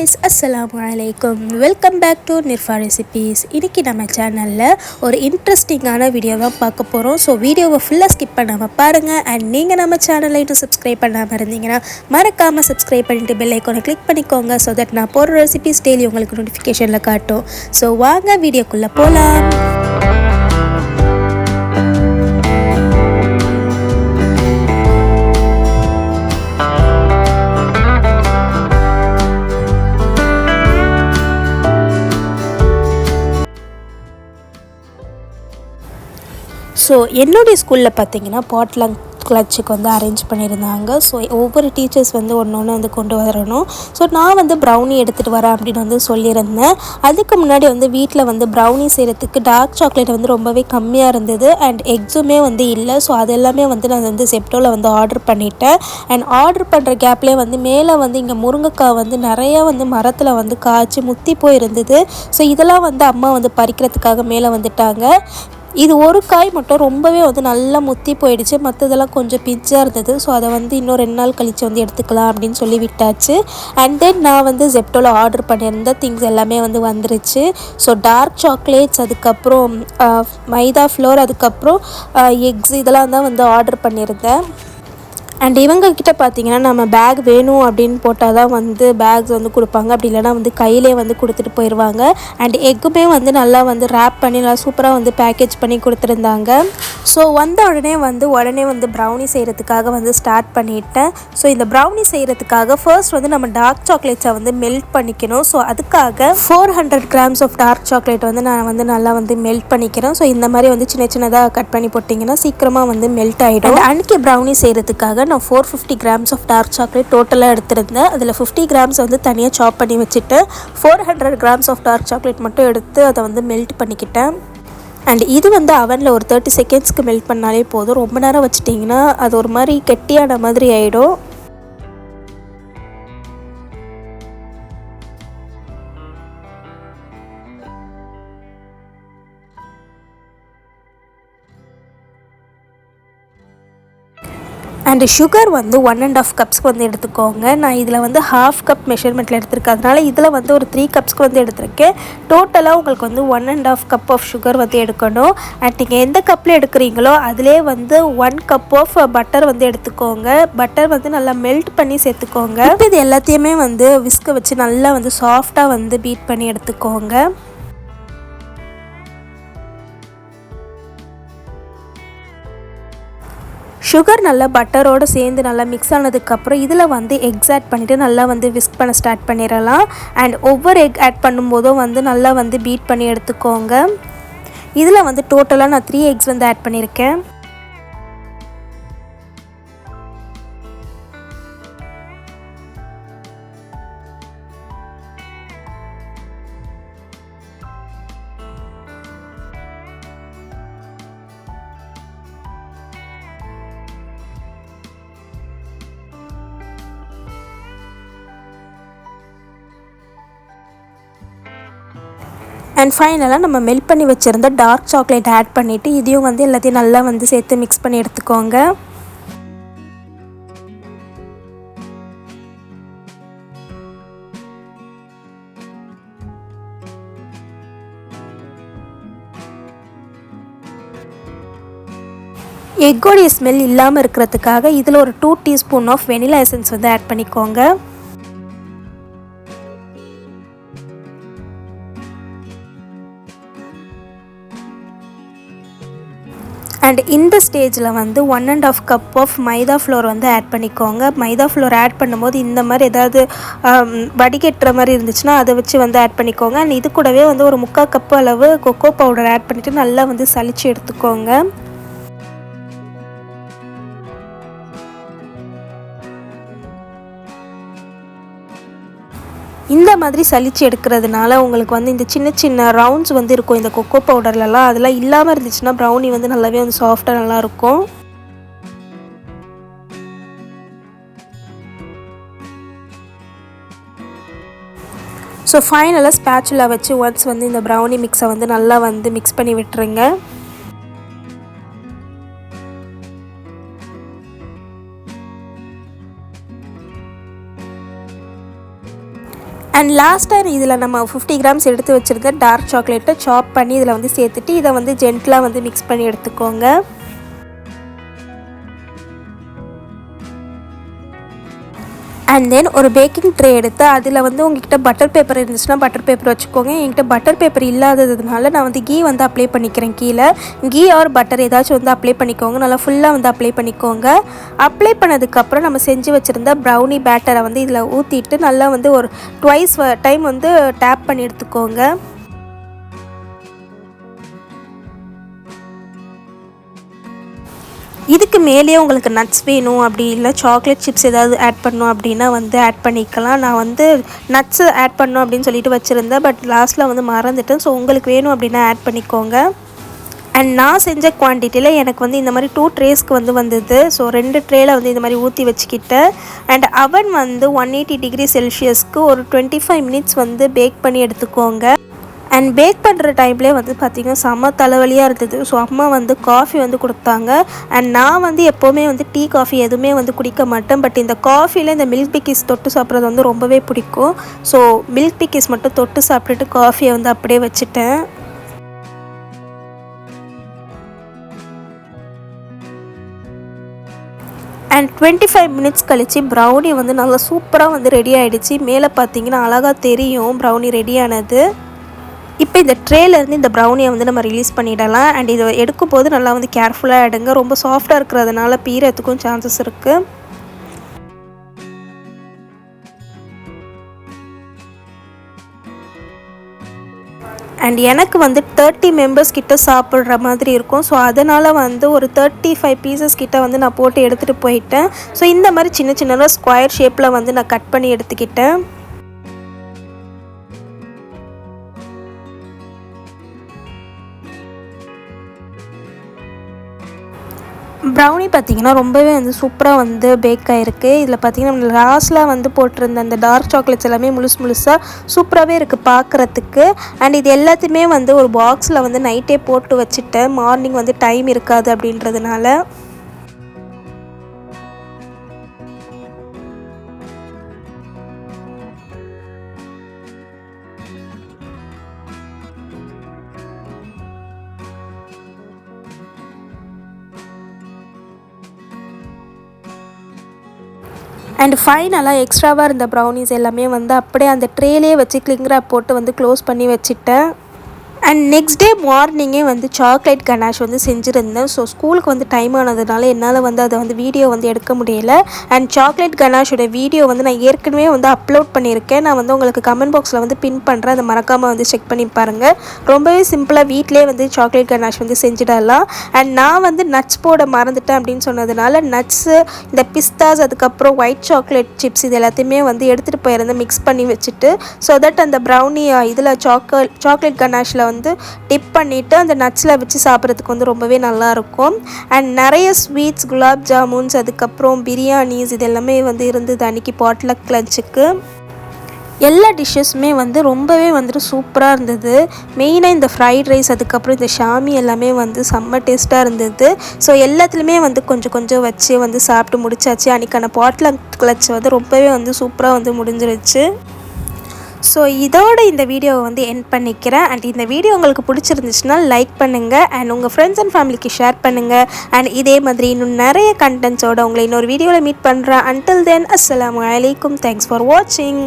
guys, Assalamu alaikum. Welcome back to Nirfa Recipes. இன்னைக்கு நம்ம சேனல்ல ஒரு இன்ட்ரஸ்டிங்கான வீடியோவை பார்க்க போறோம். ஸோ வீடியோவை ஃபுல்லாக ஸ்கிப் பண்ணாம பாருங்க. அண்ட் நீங்கள் நம்ம சேனலை இன்னும் சப்ஸ்கிரைப் பண்ணாமல் இருந்தீங்கன்னா மறக்காமல் சப்ஸ்கிரைப் பண்ணிட்டு பெல் ஐக்கானை கிளிக் பண்ணிக்கோங்க. ஸோ தட் நான் போடுற ரெசிபிஸ் டெய்லி உங்களுக்கு நோட்டிஃபிகேஷனில் காட்டும். ஸோ வாங்க வீடியோக்குள்ளே போகலாம். ஸோ என்னுடைய ஸ்கூலில் பார்த்தீங்கன்னா பாட்லக் கிளச்சுக்கு வந்து அரேஞ்ச் பண்ணியிருந்தாங்க. ஸோ ஒவ்வொரு டீச்சர்ஸ் வந்து ஒன்று ஒன்று வந்து கொண்டு வரணும். ஸோ நான் வந்து ப்ரௌனி எடுத்துகிட்டு வரேன் அப்படின்னு வந்து சொல்லியிருந்தேன். அதுக்கு முன்னாடி வந்து வீட்டில் வந்து ப்ரௌனி செய்கிறதுக்கு டார்க் சாக்லேட் வந்து ரொம்பவே கம்மியாக இருந்தது. அண்ட் எக்ஸுமே வந்து இல்லை. ஸோ அது எல்லாமே வந்து நான் வந்து செப்டோவில் வந்து ஆர்டர் பண்ணிட்டேன். அண்ட் ஆர்டர் பண்ணுற கேப்லேயே வந்து மேலே வந்து இங்கே முருங்கைக்காய் வந்து நிறையா வந்து மரத்தில் வந்து காய்ச்சி முத்தி போயிருந்தது. ஸோ இதெல்லாம் வந்து அம்மா வந்து பறிக்கிறதுக்காக மேலே வந்துட்டாங்க. இது ஒரு காய் மட்டும் ரொம்பவே வந்து நல்லா முத்தி போயிடுச்சு. மற்றதெல்லாம் கொஞ்சம் பிஞ்சாக இருந்தது. ஸோ அதை வந்து இன்னும் 2 நாள் கழித்து வந்து எடுத்துக்கலாம் அப்படின்னு சொல்லி விட்டாச்சு. அண்ட் தென் நான் வந்து ஜெப்டோவில் ஆர்டர் பண்ணியிருந்த திங்ஸ் எல்லாமே வந்து வந்துருச்சு. ஸோ டார்க் சாக்லேட்ஸ், அதுக்கப்புறம் மைதா ஃப்ளோர், அதுக்கப்புறம் எக்ஸ், இதெல்லாம் தான் வந்து ஆர்டர் பண்ணியிருந்தேன். அண்ட் இவங்கக்கிட்ட பார்த்தீங்கன்னா நம்ம பேக் வேணும் அப்படின்னு போட்டால் தான் வந்து பேக்ஸ் வந்து கொடுப்பாங்க. அப்படி இல்லைனா வந்து கையிலே வந்து கொடுத்துட்டு போயிடுவாங்க. அண்ட் எக்குமே வந்து நல்லா வந்து ரேப் பண்ணி நல்லா சூப்பராக வந்து பேக்கேஜ் பண்ணி கொடுத்துருந்தாங்க. ஸோ வந்த உடனே வந்து ப்ரௌனி செய்கிறதுக்காக வந்து ஸ்டார்ட் பண்ணிட்டேன். ஸோ இந்த ப்ரௌனி செய்கிறதுக்காக ஃபர்ஸ்ட் வந்து நம்ம டார்க் சாக்லேட்ஸை வந்து மெல்ட் பண்ணிக்கணும். ஸோ அதுக்காக 400 grams ஆஃப் டார்க் சாக்லேட் வந்து நான் வந்து நல்லா வந்து மெல்ட் பண்ணிக்கிறேன். ஸோ இந்த மாதிரி வந்து சின்ன சின்னதாக கட் பண்ணி போட்டிங்கன்னா சீக்கிரமாக வந்து மெல்ட் ஆகிடும். அன்றைக்கி ப்ரௌனி செய்கிறதுக்காக நான் 450 grams ஆஃப் டார்க் சாக்லேட் டோட்டலாக எடுத்திருந்தேன். அதில் 50 grams வந்து தனியாக சாப் பண்ணி வச்சுட்டு 400 grams ஆஃப் டார்க் சாக்லேட் மட்டும் எடுத்து அதை வந்து மெல்ட் பண்ணிக்கிட்டேன். அண்ட் இது வந்து அவனில் ஒரு 30 செகண்ட்ஸ்க்கு மெல்ட் பண்ணாலே போதும். ரொம்ப நேரம் வச்சிட்டிங்கன்னா அது ஒரு மாதிரி கெட்டியான மாதிரி ஆகிடும். அண்டு சுகர் வந்து 1.5 கப்ஸ்க்கு வந்து எடுத்துக்கோங்க. நான் இதில் வந்து 1/2 கப் மெஷர்மெண்ட்டில் எடுத்திருக்கேன். அதனால் இதில் வந்து ஒரு 3 கப்ஸ்க்கு வந்து எடுத்திருக்கேன். டோட்டலாக உங்களுக்கு வந்து 1.5 கப் ஆஃப் சுகர் வந்து எடுக்கணும். அண்ட் நீங்கள் எந்த கப்பில் எடுக்கிறீங்களோ அதிலே வந்து 1 கப் ஆஃப் பட்டர் வந்து எடுத்துக்கோங்க. பட்டர் வந்து நல்லா மெல்ட் பண்ணி சேர்த்துக்கோங்க. இப்போ இது எல்லாத்தையுமே வந்து விஸ்க வச்சு நல்லா வந்து சாஃப்டாக வந்து பீட் பண்ணி எடுத்துக்கோங்க. சுகர் நல்லா பட்டரோடு சேர்ந்து நல்லா மிக்ஸ் ஆனதுக்கப்புறம் இதில் வந்து எக்ஸ் ஆட் பண்ணிவிட்டு நல்லா வந்து விஸ்க் பண்ண ஸ்டார்ட் பண்ணிடலாம். அண்ட் ஒவ்வொரு எக் ஆட் பண்ணும்போதும் வந்து நல்லா வந்து பீட் பண்ணி எடுத்துக்கோங்க. இதில் வந்து டோட்டலாக நான் 3 எக்ஸ் வந்து ஆட் பண்ணியிருக்கேன். அண்ட் ஃபைனலாக நம்ம மெல்ட் பண்ணி வச்சுருந்த டார்க் சாக்லேட் ஆட் பண்ணிவிட்டு இதையும் வந்து எல்லாத்தையும் நல்லா வந்து சேர்த்து மிக்ஸ் பண்ணி எடுத்துக்கோங்க. எக்கோடைய ஸ்மெல் இல்லாமல் இருக்கிறதுக்காக இதில் ஒரு 2 டீஸ்பூன் ஆஃப் வெனிலா எசன்ஸ் வந்து ஆட் பண்ணிக்கோங்க. அண்ட் இந்த ஸ்டேஜில் வந்து 1.5 கப் ஆஃப் மைதா ஃப்ளோர் வந்து ஆட் பண்ணிக்கோங்க. மைதா ஃப்ளோர் ஆட் பண்ணும்போது இந்த மாதிரி ஏதாவது வடிகட்டுற மாதிரி இருந்துச்சுன்னா அதை வச்சு வந்து ஆட் பண்ணிக்கோங்க. அண்ட் இது கூடவே வந்து ஒரு 3/4 கப் அளவு கொக்கோ பவுடர் ஆட் பண்ணிவிட்டு நல்லா வந்து சலிச்சு எடுத்துக்கோங்க. இந்த மாதிரி சலிச்சு எடுக்கிறதுனால உங்களுக்கு வந்து இந்த சின்ன சின்ன ரவுண்ட்ஸ் வந்து இருக்கும் இந்த கொக்கோ பவுடர்லலாம். அதெல்லாம் இல்லாமல் இருந்துச்சுன்னா ப்ரௌனி வந்து நல்லாவே வந்து சாஃப்டாக நல்லாயிருக்கும். ஸோ ஃபைனலாக ஸ்பேச்சுலா வச்சு ஒன்ஸ் வந்து இந்த ப்ரௌனி மிக்ஸை வந்து நல்லா வந்து மிக்ஸ் பண்ணி விட்டுருங்க. அண்ட் லாஸ்ட்டாக இதில் நம்ம 50 கிராம்ஸ் எடுத்து வச்சுருந்த டார்க் சாக்லேட்டை சாப் பண்ணி இதில் வந்து சேர்த்துட்டு இதை வந்து ஜென்டலாக வந்து மிக்ஸ் பண்ணி எடுத்துக்கோங்க. அண்ட் தென் ஒரு பேக்கிங் ட்ரே எடுத்து அதில் வந்து உங்கள்கிட்ட பட்டர் பேப்பர் இருந்துச்சுன்னா பட்டர் பேப்பர் வச்சுக்கோங்க. என்கிட்ட பட்டர் பேப்பர் இல்லாததுனால நான் வந்து கீ வந்து அப்ளை பண்ணிக்கிறேன். கீழே கீ ஆர் பட்டர் ஏதாச்சும் வந்து அப்ளை பண்ணிக்கோங்க. நல்லா ஃபுல்லாக வந்து அப்ளை பண்ணிக்கோங்க. அப்ளை பண்ணதுக்கப்புறம் நம்ம செஞ்சு வச்சுருந்த ப்ரௌனி பேட்டரை வந்து இதில் ஊற்றிட்டு நல்லா வந்து ஒரு ட்வைஸ் டைம் வந்து டேப் பண்ணி எடுத்துக்கோங்க. இதுக்கு மேலேயே உங்களுக்கு நட்ஸ் வேணும் அப்படி இல்லை சாக்லேட் சிப்ஸ் ஏதாவது ஆட் பண்ணணும் அப்படின்னா வந்து ஆட் பண்ணிக்கலாம். நான் வந்து நட்ஸு ஆட் பண்ணணும் அப்படின்னு சொல்லிட்டு வச்சுருந்தேன். பட் லாஸ்ட்டில் வந்து மறந்துட்டேன். ஸோ உங்களுக்கு வேணும் அப்படின்னா ஆட் பண்ணிக்கோங்க. அண்ட் நான் செஞ்ச குவான்டிட்டியில் எனக்கு வந்து இந்த மாதிரி 2 ட்ரேஸ்க்கு வந்து வந்தது. ஸோ 2 ட்ரேயில் வந்து இந்த மாதிரி ஊற்றி வச்சுக்கிட்டேன். அண்ட் அவன் வந்து 180 டிகிரி செல்சியஸ்க்கு ஒரு 25 மினிட்ஸ் வந்து பேக் பண்ணி எடுத்துக்கோங்க. அண்ட் பேக் பண்ணுற டைம்லேயே வந்து பார்த்திங்கன்னா செம்ம தலைவலியாக இருந்தது. ஸோ அம்மா வந்து காஃபி வந்து கொடுத்தாங்க. அண்ட் நான் வந்து எப்போவுமே வந்து டீ காஃபி எதுவுமே வந்து குடிக்க மாட்டேன். பட் இந்த காஃபியில் இந்த மில்க் பிக்கிஸ் தொட்டு சாப்பிட்றது வந்து ரொம்பவே பிடிக்கும். ஸோ மில்க் பிக்கிஸ் மட்டும் தொட்டு சாப்பிட்டுட்டு காஃபியை வந்து அப்படியே வச்சுட்டேன். அண்ட் 25 மினிட்ஸ் கழித்து ப்ரௌனி வந்து நல்லா சூப்பராக வந்து ரெடி ஆகிடுச்சு. மேலே பார்த்தீங்கன்னா அழகாக தெரியும் ப்ரௌனி ரெடியானது. இப்போ இந்த ட்ரேலேருந்து இந்த ப்ரௌனியை வந்து நம்ம ரிலீஸ் பண்ணிடலாம். அண்ட் இதை எடுக்கும்போது நல்லா வந்து கேர்ஃபுல்லாக எடுங்க. ரொம்ப சாஃப்டாக இருக்கிறதுனால பீறத்துக்கும் சான்சஸ் இருக்குது. அண்ட் எனக்கு வந்து 30 மெம்பர்ஸ் கிட்ட சாப்பிட்ற மாதிரி இருக்கும். ஸோ அதனால் வந்து ஒரு 35 பீசஸ் கிட்ட வந்து நான் போட்டு எடுத்துகிட்டு போயிட்டேன். ஸோ இந்த மாதிரி சின்ன சின்னதாக ஸ்கொயர் ஷேப்பில் வந்து நான் கட் பண்ணி எடுத்துக்கிட்டேன். ப்ரௌனி பார்த்திங்கன்னா ரொம்பவே வந்து சூப்பராக வந்து பேக் ஆகிருக்கு. இதில் பார்த்திங்கன்னா நம்ம லாஸ்ட்டில் வந்து போட்டிருந்த அந்த டார்க் சாக்லேட்ஸ் எல்லாமே முழுசாக சூப்பராகவே இருக்குது பார்க்குறதுக்கு. அண்ட் இது எல்லாத்தையுமே வந்து ஒரு பாக்ஸில் வந்து நைட்டே போட்டு வச்சுட்டேன். மார்னிங் வந்து டைம் இருக்காது அப்படின்றதுனால. அண்ட் ஃபைனலாக எக்ஸ்ட்ராவாக இருந்த ப்ரௌனிஸ் எல்லாமே வந்து அப்படியே அந்த ட்ரேலேயே வச்சு கிளிங் ராப் போட்டு வந்து க்ளோஸ் பண்ணி வச்சுட்டேன். அண்ட் நெக்ஸ்ட் டே மார்னிங்கே வந்து சாக்லேட் கனாஷ் வந்து செஞ்சுருந்தேன். ஸோ ஸ்கூலுக்கு வந்து டைம் ஆனதுனால என்னால் வந்து அதை வந்து வீடியோ வந்து எடுக்க முடியலை. அண்ட் சாக்லேட் கனாஷோட வீடியோ வந்து நான் ஏற்கனவே வந்து அப்லோட் பண்ணியிருக்கேன். நான் வந்து உங்களுக்கு கமெண்ட் பாக்ஸில் வந்து பின் பண்ணுறேன். அதை மறக்காமல் வந்து செக் பண்ணி பாருங்கள். ரொம்பவே சிம்பிளாக வீட்டிலே வந்து சாக்லேட் கனாஷ் வந்து செஞ்சிடலாம். அண்ட் நான் வந்து நட்ஸ் போட மறந்துட்டேன் அப்படின்னு சொன்னதுனால நட்ஸு, இந்த பிஸ்தாஸ், அதுக்கப்புறம் ஒயிட் சாக்லேட் சிப்ஸ் இது எல்லாத்தையுமே வந்து எடுத்துகிட்டு போயிருந்தேன் மிக்ஸ் பண்ணி வச்சுட்டு. ஸோ தட் அந்த ப்ரௌனி இதில் சாக்லேட் கனாஷில் வந்து டிப் பண்ணிவிட்டு அந்த நட்ஸில் வச்சு சாப்பிட்றதுக்கு வந்து ரொம்பவே நல்லாயிருக்கும். அண்ட் நிறைய ஸ்வீட்ஸ், குலாப் ஜாமுன்ஸ், அதுக்கப்புறம் பிரியாணிஸ் இது எல்லாமே வந்து இருந்தது அன்றைக்கி பாட்லக் லஞ்சுக்கு. எல்லா டிஷ்ஷஸுமே வந்து ரொம்பவே வந்துட்டு சூப்பராக இருந்தது. மெயினாக இந்த ஃப்ரைட் ரைஸ், அதுக்கப்புறம் இந்த ஷாமி எல்லாமே வந்து செம்ம டேஸ்ட்டாக இருந்தது. ஸோ எல்லாத்துலேயுமே வந்து கொஞ்சம் கொஞ்சம் வச்சு வந்து சாப்பிட்டு முடிச்சாச்சு. அன்றைக்கான பாட்லக் லஞ்ச் வந்து ரொம்பவே வந்து சூப்பராக வந்து முடிஞ்சிருச்சு. ஸோ இதோட இந்த வீடியோவை வந்து எண்ட் பண்ணிக்கிறேன். அண்ட் இந்த வீடியோ உங்களுக்கு பிடிச்சிருந்துச்சுன்னா லைக் பண்ணுங்கள். அண்ட் உங்கள் ஃப்ரெண்ட்ஸ் அண்ட் ஃபேமிலிக்கு ஷேர் பண்ணுங்கள். அண்ட் இதே மாதிரி இன்னும் நிறைய கண்டென்ட்ஸோடு உங்களை இன்னொரு வீடியோவில் மீட் பண்ணுறேன். அன்டில் தென், அஸ்ஸலாமு அலைக்கும். தேங்க்ஸ் ஃபார் வாட்சிங்.